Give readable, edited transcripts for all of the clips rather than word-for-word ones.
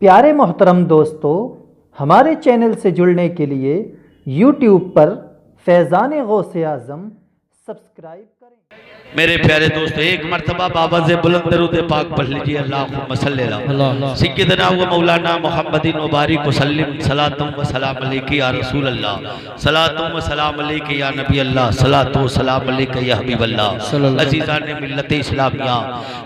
प्यारे मोहतरम दोस्तों, हमारे चैनल से जुड़ने के लिए YouTube पर फैज़ान गौसे आज़म सब्सक्राइब करें। मेरे प्यारे दोस्तों, एक मरतबा बाबा से बुलंद दरूद पाक पढ़ लीजिए। अल्लाहुम्मा सल्ली अला सय्यिदना व मौलाना मुहम्मदिन व बारिक व सल्लिम सलातुम व सलाम अलैका या रसूल अल्लाह, सलातुम व सलाम अलैका या नबी अल्लाह, सलातु व सलाम अलैका या हबीब अल्लाह। अजीज़ान मिल्लत इस्लामिया,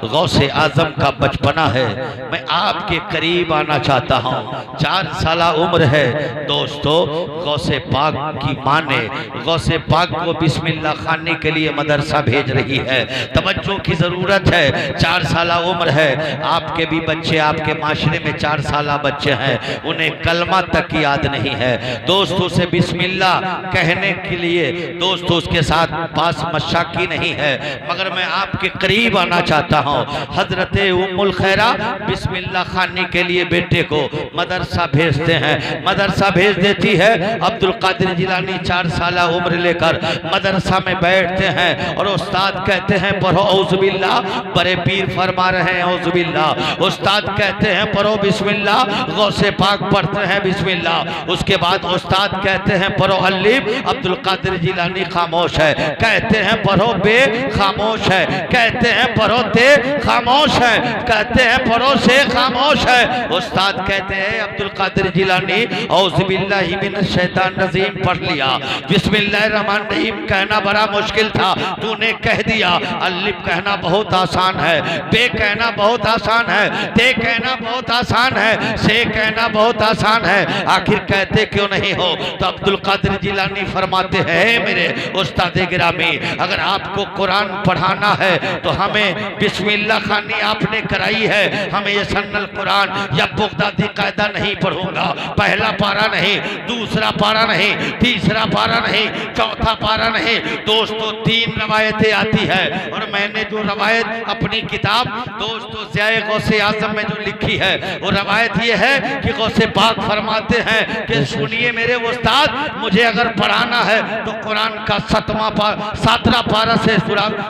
गौसे आज़म का बचपना है, मैं आपके करीब आना चाहता हूँ। 4 साल उम्र है दोस्तों। गौसे पाक की माँ ने गौसे पाक को बिस्मिल्लाह खाने के लिए मदरसा भेज रही है। तवज्जो की जरूरत है। 4 साल उम्र है। आपके भी बच्चे, आपके माशरे में 4 साल बच्चे हैं, उन्हें कलमा तक याद नहीं है दोस्तों। से बिस्मिल्लाह कहने के लिए दोस्तों उसके साथ पास मशाकी नहीं है, मगर मैं आपके करीब आना चाहता हूँ। हजरत उम्मुल खैरा बिस्मिल्लाह खाने के लिए बेटे को मदरसा भेजते हैं। मदरसा भेज देती है। अब्दुल कादिर जिलानी 4 साल उम्र लेकर मदरसा में बैठते हैं और उस्ताद कहते हैं पढ़ो औज़ुबिल्लाह। बड़े पीर फरमा रहे हैं औज़ुबिल्लाह। उस्ताद कहते हैं पढ़ो बिस्मिल्लाह। गौसे पाक पढ़ते हैं बिस्मिल्लाह। उसके बाद उस्ताद कहते हैं पढ़ो अलिफ। अब्दुल कादिर जिलानी खामोश है। कहते हैं पढ़ो बे, खामोश है। कहते हैं पढ़ो ते, खामोश है। कहते हैं पढ़ो से, खामोश है। उस्ताद कहते हैं अब्दुल कादिर जिलानी औज़ुबिल्लाहि मिनश शैतानिर रजीम पढ़ लिया। बिस्मिल्लाहिर रहमानिर रहीम कहना बड़ा मुश्किल था, तूने कह दिया। अलिफ कहना बहुत आसान है, बे कहना बहुत आसान है, ते कहना बहुत आसान है, से कहना बहुत आसान है, आखिर कहते क्यों नहीं हो? तो अब्दुल कादिर जिलानी फरमाते हैं मेरे उस्ताद गिरामी, अगर आपको कुरान पढ़ाना है तो हमें बिस्मिल्लाह खानी आपने कराई है, हमें ये सन्नल कुरान या बुगदादी कायदा नहीं पढ़ूंगा। पहला पारा नहीं, दूसरा पारा नहीं, तीसरा पारा नहीं, चौथा पारा नहीं दोस्तों। 3 रवायतें आती है और मैंने जो रवायत अपनी किताब दोस्तों ज़ियाए गौसे आज़म में जो लिखी है वो रवायत ये है कि गौसे पाक फरमाते हैं कि सुनिए मेरे उस्ताद, मुझे अगर पढ़ाना है तो कुरान का 7वां पारा से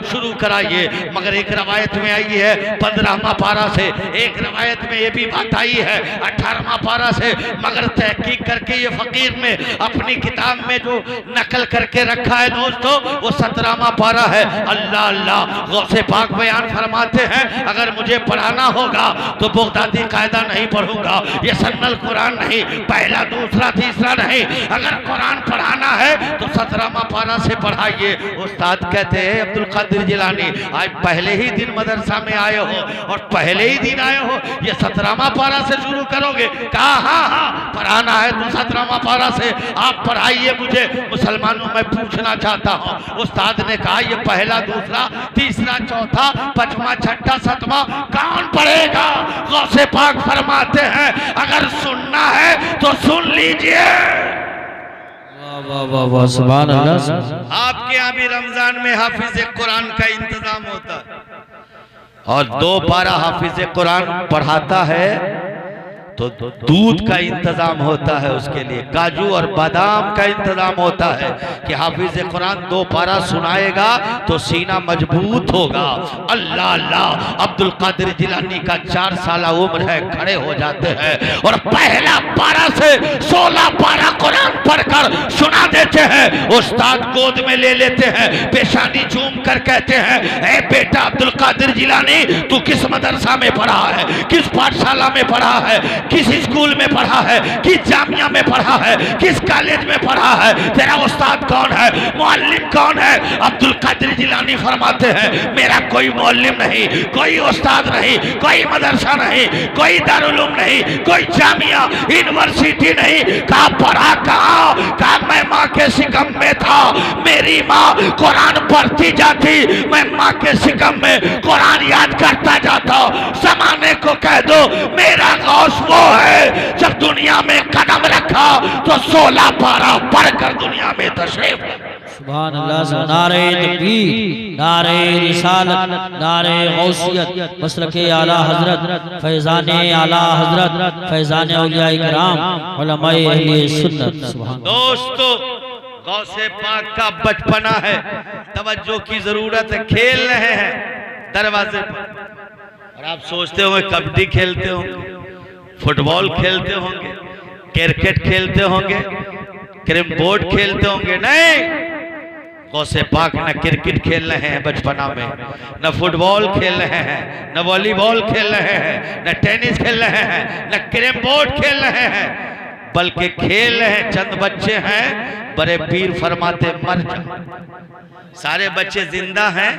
शुरू कराइए। मगर एक रवायत में आई है 15वां पारा से, एक रवायत में ये भी बात आई है 18वां पारा से, मगर तहकीक करके ये फकीर ने अपनी किताब में जो नकल करके रखा है दोस्तों वो 17वां पारा है। अल्लाह अल्लाह। गौसे पाक बयान फरमाते हैं अगर मुझे पढ़ाना होगा तो बुगदादी कायदा नहीं पढ़ूंगा, ये सन्नल कुरान नहीं, पहला दूसरा तीसरा नहीं, अगर कुरान पढ़ाना है तो 17वां पारा से पढ़ाइए। उस्ताद कहते हैं अब्दुल कादिर जिलानी आज पहले ही दिन मदरसा में आए हो और पहले ही दिन आए हो, ये 17वां पारा से शुरू करोगे? कहा हाँ पढ़ाना है तो 17वां पारा से आप पढ़ाइए मुझे। मुसलमानों में पूछना चाहता हूँ, उस्ताद ने कहा ये पहला दूसरा तीसरा चौथा 5वां 6वां 7वां कौन पढ़ेगा? गौसे पाक फरमाते हैं अगर सुनना है तो सुन लीजिए। वाह सुभान अल्लाह। आपके यहाँ भी रमजान में हाफिज कुरान का इंतजाम होता है और 2 पारा हाफिज कुरान पढ़ाता है तो दूध का इंतजाम होता है उसके लिए, काजू और बादाम का इंतजाम होता है कि हाफिज कुरान 2 पारा सुनाएगा तो सीना मजबूत होगा। अल्लाह अल्लाह। अब्दुल कादिर जिलानी का 4 साल उम्र है, खड़े हो जाते हैं और पहला पारा से 16 पारा कुरान पढ़कर सुना देते हैं। उस्ताद गोद में ले लेते हैं, पेशानी चूम कर कहते हैं ए बेटा अब्दुल कादिर जिलानी तू किस मदरसा में पढ़ा है, किस पाठशाला में पढ़ा है, किस स्कूल में पढ़ा है, किस जामिया में पढ़ा है, किस कॉलेज में पढ़ा है, तेरा उस्ताद कौन है, मुअल्लिम कौन है? अब्दुल कादिर जिलानी फरमाते हैं मेरा कोई मुअल्लिम नहीं, कोई उस्ताद नहीं, कोई मदरसा नहीं, कोई दारुल उलूम नहीं, कोई जामिया यूनिवर्सिटी नहीं। कहा पढ़ा कहाँ? कहा मैं माँ के शिकम में था, मेरी माँ कुरान पढ़ती जाती, मैं माँ के शिकम में कुरान याद करता जाता। जमाने को कह दो मेरा गौस वो है जब दुनिया में कदम रखा तो 16 पारा पढ़कर दुनिया में तशरीफ। सुभान अल्लाह। नारे तकबीर, नारे रिसालत, नारे गौसियत, मसलके आला हजरत, फैज़ाने आला हजरत, फैज़ाने औलियाए किराम, उलमाए अहले सुन्नत। सुभान दोस्तों गौसे पाक का बचपना है, तवज्जो की जरूरत है। खेल रहे हैं दरवाजे पर और आप सोचते हो कबड्डी खेलते हो, फुटबॉल खेलते होंगे, क्रिकेट खेलते होंगे, कैरम बोर्ड खेलते होंगे। नहीं, गौसे पाक न क्रिकेट खेल रहे हैं बचपना में, न फुटबॉल खेल रहे हैं, न वॉलीबॉल खेल रहे हैं, न टेनिस खेल रहे हैं, न कैरम बोर्ड खेल रहे हैं, बल्कि खेल रहे हैं। चंद बच्चे हैं, बड़े पीर फरमाते मर जा। सारे बच्चे जिंदा हैं,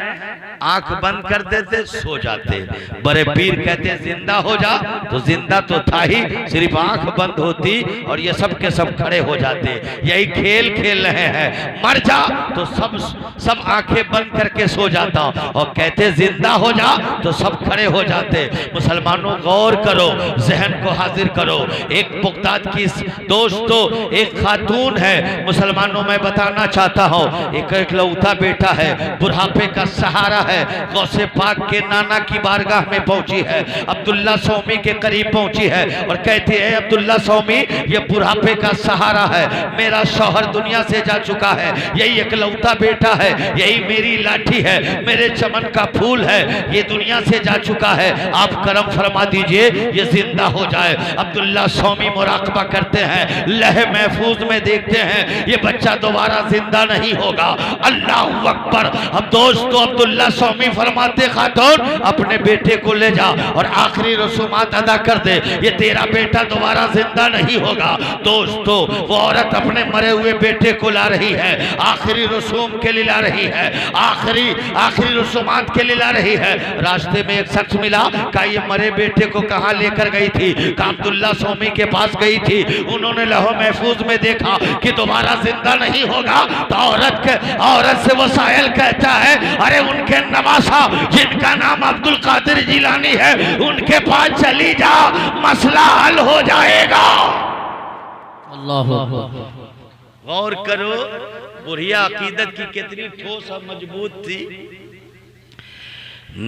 आंख बंद कर देते सो जाते। बड़े पीर कहते जिंदा हो जा, तो जिंदा तो था ही, सिर्फ आंख बंद होती और ये सब के सब खड़े हो जाते। यही खेल खेल रहे हैं, मर जा तो सब आंखें बंद करके सो जाता, और कहते जिंदा हो जा तो सब खड़े हो जाते। मुसलमानों गौर करो, जहन को हाजिर करो। एक पुख्तात की दोस्तों, एक खातून है, मुसलमानों में बताना चाहता हूँ, एक इकलौता बेटा है, बुढ़ापे का सहारा है, गौसे पाक के नाना की बारगाह में पहुंची है, अब्दुल्ला सौमी के करीब पहुंची है और कहती है अब्दुल्ला सौमी ये बुढ़ापे का सहारा है, मेरा शौहर दुनिया से जा चुका है, यही इकलौता बेटा है, यही मेरी लाठी है, मेरे चमन का फूल है, ये दुनिया से जा चुका है, आप करम फरमा दीजिए ये जिंदा हो जाए। अब्दुल्ला सौमी मुराकबा करते हैं, लहे महफूज में देखते हैं ये बच्चा दोबारा जिंदा नहीं होगा। अल्लाह अकबर। अब दोस्तों अब्दुल्ला सौमी फरमाते खातून अपने बेटे को ले जा और आखिरी रसूमात अदा कर दे, ये तेरा बेटा दोबारा जिंदा नहीं होगा। दोस्तों वो औरत अपने मरे हुए बेटे को ला रही है, आखिरी रसूम के लिए ला रही है, आखिरी रसूमात के लिए ला रही है। रास्ते में एक शख्स मिला, कहा ये मरे बेटे को कहाँ लेकर गई थी? कहा अब्दुल्ला सौमी के पास गई थी, उन्होंने लहो महफूज में देखा कि दोबारा जिंदा नहीं होगा। तो औरत से वो साहिल कहता है अरे उनके नवासा जिनका नाम अब्दुल कादिर जिलानी है उनके पास चली जा, मसला हल हो जाएगा। अल्लाह गौर करो बुढ़िया अकीदत की कितनी ठोस और मजबूत थी।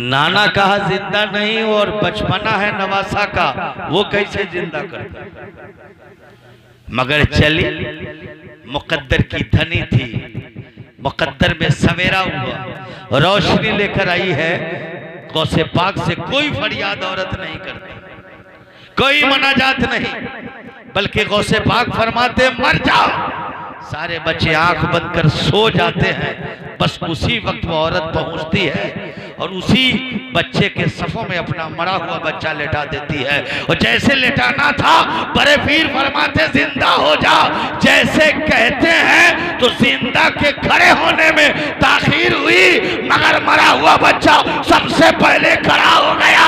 नाना कहा जिंदा नहीं और बचपना है नवासा का, वो कैसे जिंदा करता? मगर चली, मुकद्दर की धनी थी, मुकद्दर में सवेरा हुआ, रोशनी लेकर आई है। गौसे पाक से कोई फरियाद औरत नहीं करती, कोई मनाजात नहीं, बल्कि गौसे पाक फरमाते मर जाओ। सारे बच्चे आंख बंद कर सो जाते हैं। बस उसी वक्त वो औरत पहुंचती है और उसी बच्चे के सफों में अपना मरा हुआ बच्चा लेटा देती है। और जैसे लेटाना था बड़े पीर फरमाते जिंदा हो जा, जैसे कहते हैं तो जिंदा के खड़े होने में ताखीर हुई, मगर मरा हुआ बच्चा सबसे पहले खड़ा हो गया।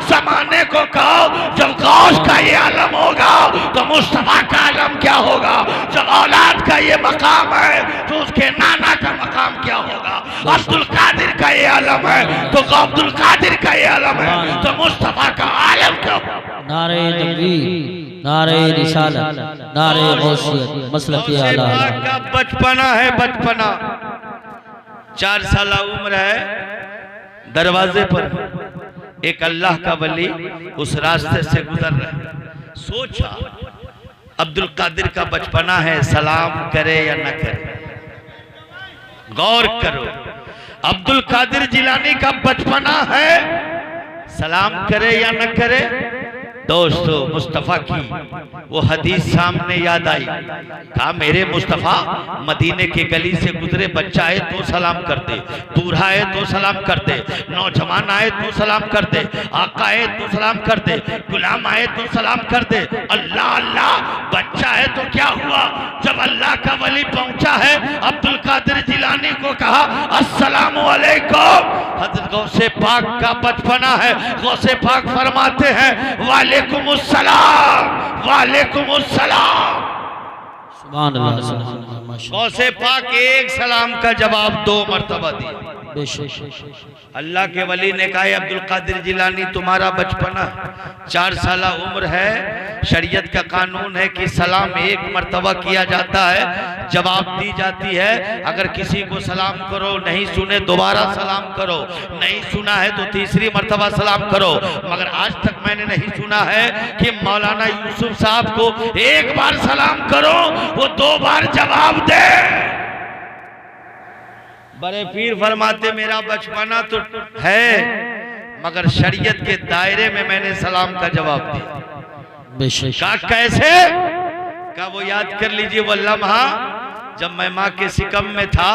जमाने को कहो जब गौस का ये आलम होगा तो मुस्तफा का आलम क्या होगा? जब औलाद का ये मकाम है तो उसके नाना का मकाम क्या होगा? अब्दुल कादिर का ये आलम है तो अब्दुल कादिर का ये आलम है तो मुस्तफा का आलम क्या होगा? नारे तकबीर, नारे रिसालत, नारे गौसियत, मसलक आला का बचपना है, बचपना 4 साल उम्र है। दरवाजे पर एक अल्लाह का वली उस रास्ते से गुजर रहा है। सोचा अब्दुल कादिर का बचपना है, सलाम करे या न करे। गौर करो, अब्दुल कादिर जिलानी का बचपना है, सलाम करे या न करे। दोस्तों मुस्तफ़ा की वो हदीस सामने याद आई। कहा मेरे मुस्तफ़ा मदीने के गली से गुजरे, बच्चा आए तो सलाम कर दे, बूढ़ा आए तो सलाम कर दे, नौजवान आए तो सलाम कर दे, आका आए तो सलाम कर दे, गुलाम आए तो सलाम कर दे। अल्लाह अल्लाह, बच्चा है तो क्या हुआ? जब अल्लाह का वली पहुंचा है अब्दुल कादिर जिलानी को कहा अस्सलामु अलैकुम। हज़रत गौसे पाक का बचपना है। गौसे पाक फरमाते हैं वालेकुमुस्सलाम, वालेकुमुस्सलाम। सुभान अल्लाह। गौसे पाक एक सलाम का जवाब 2 मरतबा दिया। अल्लाह के वली ने कहा अब्दुल कादिर जिलानी तुम्हारा बचपना 4 साल उम्र है, शरीयत का कानून है कि सलाम 1 मरतबा किया जाता है, जवाब दी जाती है। अगर किसी को सलाम करो नहीं सुने दोबारा सलाम करो, नहीं सुना है तो तीसरी मरतबा सलाम करो। मगर आज तक मैंने नहीं सुना है कि मौलाना यूसुफ साहब को 1 बार सलाम करो वो 2 बार जवाब दे। बड़े पीर फरमाते मेरा बचपना तो है मगर शरीयत के दायरे में मैंने सलाम का जवाब दिया। बेशक। का कैसे का वो याद कर लीजिए वो लम्हा जब मैं माँ के सिकम में था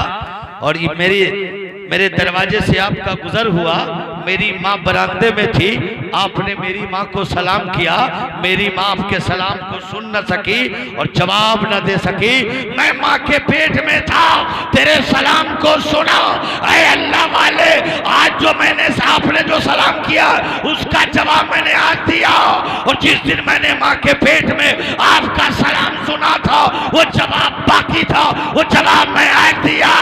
और ये मेरे दरवाजे से आपका गुजर हुआ, मेरी माँ बरामदे में थी, आपने मेरी माँ को सलाम किया, मेरी माँ आपके सलाम को सुन न सकी और जवाब न दे सकी, मैं माँ के पेट में था, तेरे सलाम को सुना। ऐ अल्लाह वाले, आज जो मैंने आपने जो सलाम किया उसका जवाब मैंने आज दिया, और जिस दिन मैंने माँ के पेट में आपका सलाम सुना था वो जवाब बाकी था, वो जवाब मैं आज दिया।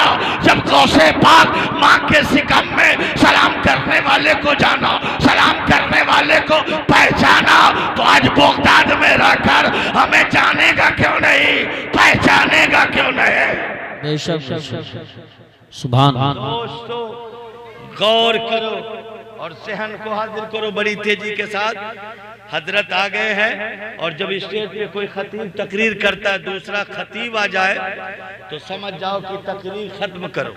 जब गौसे पाक माँ के सिकम में सलाम करने वाले को जाना, सलाम करने वाले को पहचाना, तो आज बगदाद में रहकर हमें जानेगा क्यों नहीं, पहचानेगा क्यों नहीं। बेशक सुभान। दोस्तों गौर करो और सहन को हाजिर करो बड़ी तेजी के साथ। हजरत आ गए हैं और जब स्टेज पे कोई खतीब तकरीर करता है, दूसरा खतीब आ जाए तो समझ जाओ कि तकरीर खत्म करो।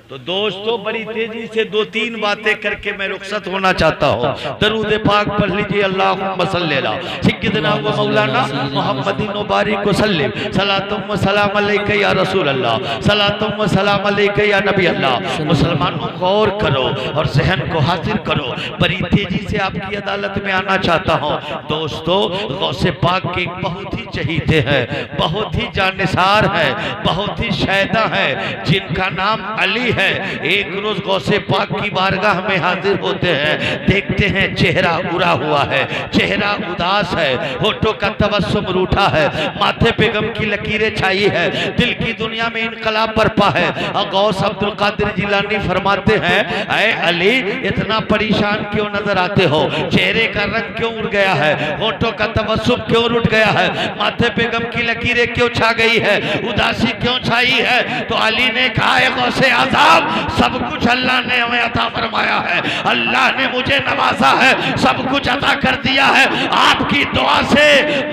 तो दोस्तों बड़ी तेजी से 2-3 बातें करके मैं रुखसत होना चाहता हूँ। दरूद पाक पढ़ लीजिए, अल्लाहुम्मा सल्ली अला सय्यिदना व मौलाना मुहम्मदिन व बारिक व सल्लिम, सलातुम व सलाम अलैका या रसूल अल्लाह, सलातुम व सलाम अलैका या नबी अल्लाह। मुसलमानों गौर करो और जहन को हाजिर करो, बड़ी तेजी से आपकी अदालत में आना चाहता हूँ। दोस्तों गौसे पाक के बहुत ही चहीते हैं, बहुत ही जानिसार है, बहुत ही शैदा है, जिनका नाम अली है। एक रोज गौसे पाक की बारगाह में हाजिर होते हैं, देखते हैं चेहरा उड़ा हुआ है, चेहरा उदास है, होठों का तबस्सुम रूठा है, माथे पे गम की लकीरें छाई है, दिल की दुनिया में इनकलाब बरपा है। और गौस अब्दुल कादिर जिलानी फरमाते हैं, ऐ अली इतना परेशान क्यों नजर आते हो, चेहरे का रंग क्यों उड़ गया है, होठों का तबस्सुम क्यों उठ गया है, माथे पे गम की लकीरें क्यों छा गई है, उदासी क्यों छाई है। तो अली ने कहा, गौसे आज़म सब कुछ अल्लाह ने हमें अता फरमाया है, अल्लाह ने मुझे नवाजा है, सब कुछ अता कर दिया है आपकी दुआ से,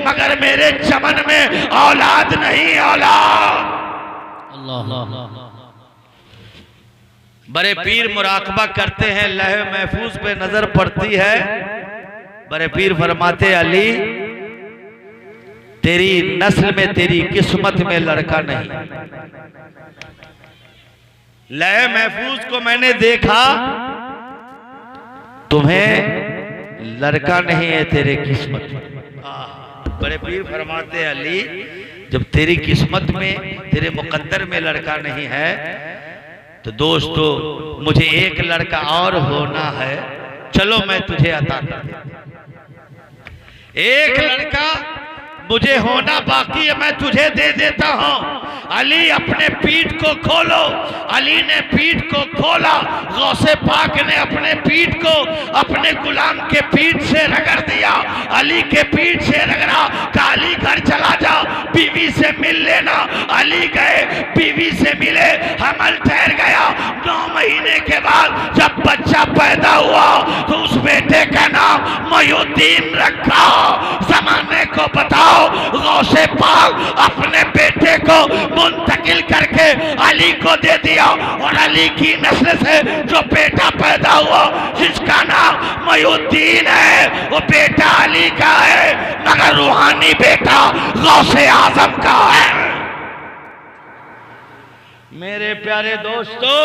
मगर मेरे चमन में औलाद नहीं, औलाद। अल्लाह। बड़े पीर मुराकबा करते हैं, लहे महफूज पे नजर पड़ती है। बड़े पीर फरमाते, अली तेरी नस्ल में, तेरी किस्मत में लड़का नहीं। लहे महफूज को मैंने देखा, तुम्हें लड़का नहीं है, तेरे किस्मत में। बड़े पीर फरमाते, अली जब तेरी किस्मत में, तेरे मुकद्दर में लड़का नहीं है, तो दोस्तों मुझे एक लड़का और होना है, चलो मैं तुझे अता कर दूं। एक लड़का मुझे होना बाकी है, मैं तुझे दे देता हूं। अली अपने पीठ को खोलो। अली ने पीठ को खोला, गौसे पाक ने अपने पीठ को अपने गुलाम के पीठ से रगड़ दिया, अली के पीठ से रगड़ा। अली घर चला जाओ, बीवी से मिल लेना। अली गए, बीवी से मिले, हमल ठहर गया। 9 महीने के बाद जब बच्चा पैदा हुआ तो उस बेटे का नाम मोयुद्दीन रखा। जमाने को बताओ, गौसे पाक अपने बेटे को मुंतकिल करके अली को दे दिया, और अली की नस्ल से जो बेटा पैदा हुआ जिसका नाम मोयुद्दीन है, वो बेटा अली का है, मगर रूहानी बेटा गौसे आजम का है। मेरे प्यारे दोस्तों,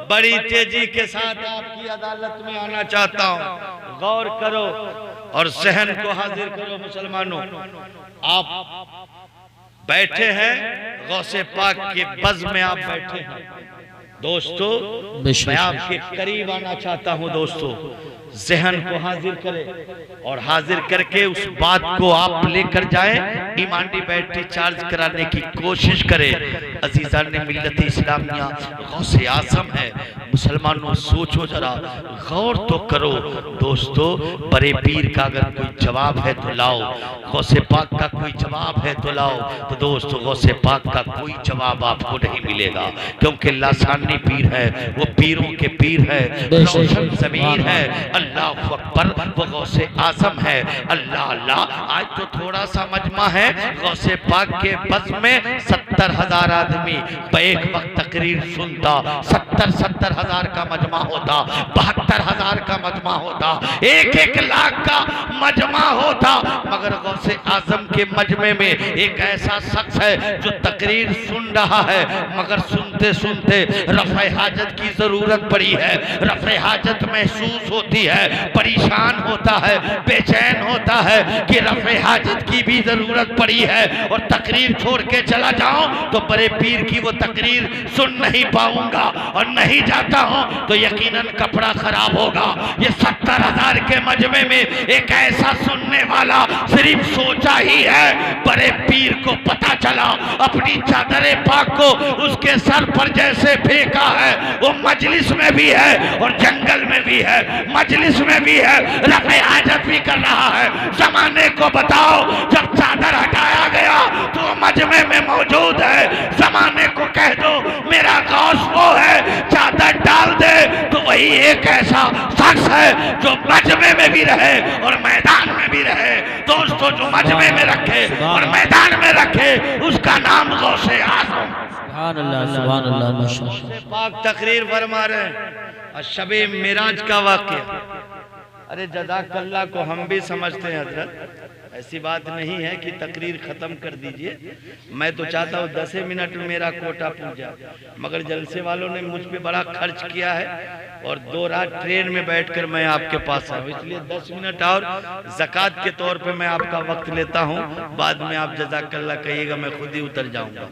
बड़ी तेजी के साथ आपकी अदालत में आना चाहता हूं, गौर करो और सहन को हाजिर करो। मुसलमानों, आप बैठे हैं, गौसे पाक के बज़ में आप बैठे हैं। दोस्तों मैं आपके करीब आना चाहता हूं। दोस्तों जहन को हाजिर करें और हाजिर करके उस बात को आप लेकर जाएं, ईमानी बैटरी चार्ज कराने की कोशिश करें। अजीज़ान ने मिल्लत इस्लामिया गौसे आज़म है। मुसलमानों सोचो जरा, गौर तो करो। दोस्तों बड़े पीर का अगर कोई जवाब है तो लाओ, गौसे पाक का कोई जवाब है तो लाओ। तो दोस्तों गौसे पाक का कोई जवाब आपको नहीं मिलेगा, क्योंकि लासानी पीर है, वो पीरों के पीर है, रोशन ज़मीर है। अल्लाह अकबर, वो गौसे आज़म है। अल्लाह अल्लाह। आज तो थोड़ा सा मजमा है, गौसे पाक के बज़ में 70,000 आदमी एक वक्त तकरीर सुनता। 70,000 का मजमा होता, 72,000 का मजमा होता, 1-1 लाख का मजमा होता, मगर के मजमे में एक ऐसा शख्स है जो तकरीर सुन रहा है, मगर सुनते सुनते रफ़े हाजत की जरूरत पड़ी है, रफ़े हाजत महसूस होती है, परेशान होता है, बेचैन होता है कि रफ़े हाजत की भी जरूरत पड़ी है और तकरीर छोड़ के चला जाऊं तो बड़े पीर की वो तकरीर सुन नहीं पाऊंगा और नहीं जाता हूं तो यकीनन कपड़ा खराब होगा। ये 70,000 के मजमे में एक ऐसा सुनने वाला सिर्फ सोचा ही है, बड़े पीर को पता चला अपनी चादरे पाक को उसके सर पर जैसे फेंका है, वो मजलिस में भी है और जंगल में भी है, मजलिस में भी है, रफ़े हाजत भी कर रहा है। जमाने को बताओ जब चादर हटाया गया तो मजमे में मौजूद है, जमाने को कह दो मेरा गौस वो है, चादर डाल दे तो वही एक ऐसा शख्स है जो मजमे में भी रहे और मैदान में भी रहे। दोस्तों, जो मजमे में रखे और मैदान में रखे उसका नाम गौसे आज़म। सुभान अल्लाह, सुभान अल्लाह, माशाअल्लाह। पाक तकरीर फरमा रहे हैं शबे मेराज का वाक़या। अरे जज़ाकल्लाह को हम भी समझते हैं हजरत, ऐसी बात नहीं है कि तकरीर ख़त्म कर दीजिए। मैं तो चाहता हूँ 10 मिनट में मेरा कोटा पूछ जाए, मगर जलसे वालों ने मुझ पे बड़ा खर्च किया है और 2 रात ट्रेन में बैठकर मैं आपके पास आया, इसलिए 10 मिनट और ज़कात के तौर पे मैं आपका वक्त लेता हूँ। बाद में आप जज़ाकल्लाह कहिएगा, मैं खुद ही उतर जाऊँगा।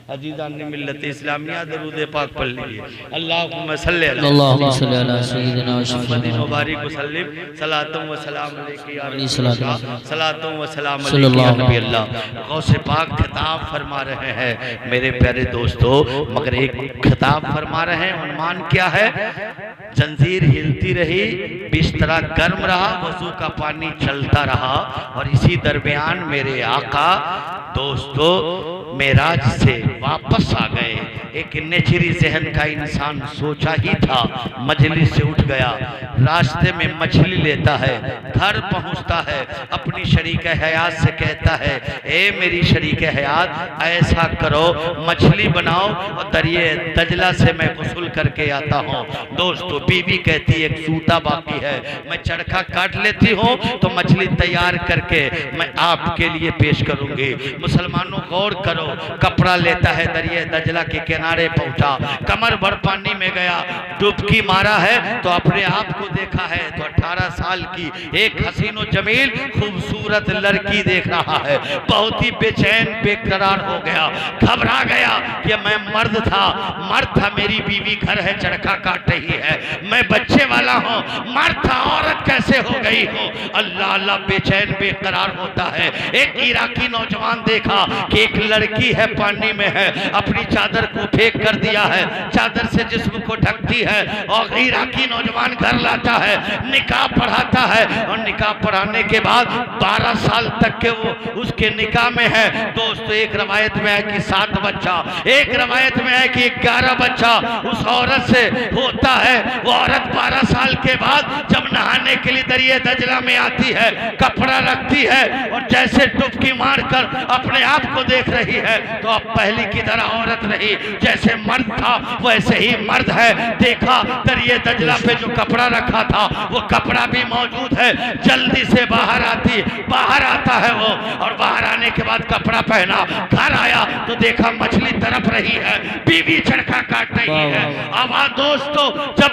अजीज़ान मिल्लत इस्लामिया दरूद पाक पढ़ लीजिए। अल्लाहुम्मा सल्ली अला सय्यिदिना मुहम्मदिन व बारिक वसल्लिम सलातुम व सलाम अलैहि या सलातुम व सलाम अलैहि या नबी अल्लाह। गौसे पाक खिताब फरमा रहे हैं मेरे प्यारे दोस्तों, मगर एक खिताब फरमा रहे हैं, उन्वान क्या है? जंजीर हिलती रही, बिस्तरा गर्म रहा, वजू का पानी चलता रहा और इसी दरमियान मेरे आका दोस्तों मेराज से वापस आ गए। एक नेचरी जहन का इंसान सोचा ही था, मजलिस से उठ गया, रास्ते में मछली लेता है, घर पहुंचता है, अपनी शरीक हयात से कहता है, ए मेरी शरीक हयात ऐसा करो मछली बनाओ और दरिए दजला से मैं गुस्ल करके आता हूँ। दोस्तों, बीवी कहती है एक सूता बाकी है, मैं चरखा काट लेती हूँ तो मछली तैयार करके मैं आपके लिए पेश करूंगी। मुसलमानों गौर करो, कपड़ा लेता है, दरिया दजला के किनारे पहुंचा, कमर भर पानी में गया, डुबकी मारा है तो अपने आप को देखा है तो 18 साल की एक हसीनो जमील खूबसूरत लड़की देख रहा है। बहुत ही बेचैन बेकरार हो गया, घबरा गया कि मैं मर्द था, मेरी बीवी घर है, चरखा काट रही है, मैं बच्चे वाला हूँ, मर्द था, औरत कैसे हो गई हूँ? अल्लाह अल्लाह बेचैन बेकरार होता है। एक इराकी नौजवान देखा कि एक लड़की है पानी में है, अपनी चादर को फेंक कर दिया है, चादर से जिस्म को ढकती है और इराकी नौजवान घर लाता है, निकाह पढ़ाता है और निकाह पढ़ाने के बाद 12 साल तक के वो उसके निकाह में है। दोस्तों, एक रवायत में है कि 7 बच्चा, एक रवायत में है कि 11 बच्चा उस औरत से होता है। वो औरत 12 साल के बाद जब नहाने के लिए दरिया दजला में आती है, कपड़ा रखती है और जैसे डुबकी मारकर अपने आप को देख रही है तो अब पहली की तरह औरत नहीं, जैसे मर्द था वैसे ही मर्द है। देखा दरिया दजला पे जो कपड़ा रखा था वो कपड़ा भी मौजूद है, जल्दी से बाहर आता है वो, और बाहर आने के बाद कपड़ा पहना, घर आया तो देखा मछली तड़प रही है, बीवी चरखा काट रही है। अब दोस्तों, जब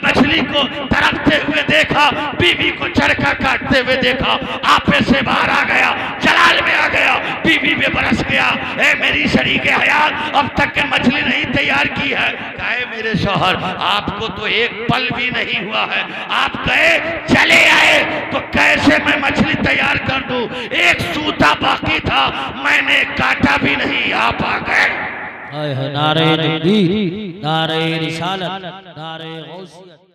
मछली को तड़पते हुए देखा, बीवी को चरखा काटते हुए देखा, आपे से बाहर आ गया, जलाल में आ गया, बीवी में बरस गया, ए मेरी शरीक हयात अब तक के मछली नहीं तैयार की है। कहे मेरे शौहर, आपको तो एक पल भी नहीं हुआ है, आप गए चले आए तो कैसे मैं मछली तैयार कर दूं? एक सूता बाकी था, मैंने काटा भी नहीं, आप आ गए। नारे तकबीर, नारे रिसालत, नारे गौसियत।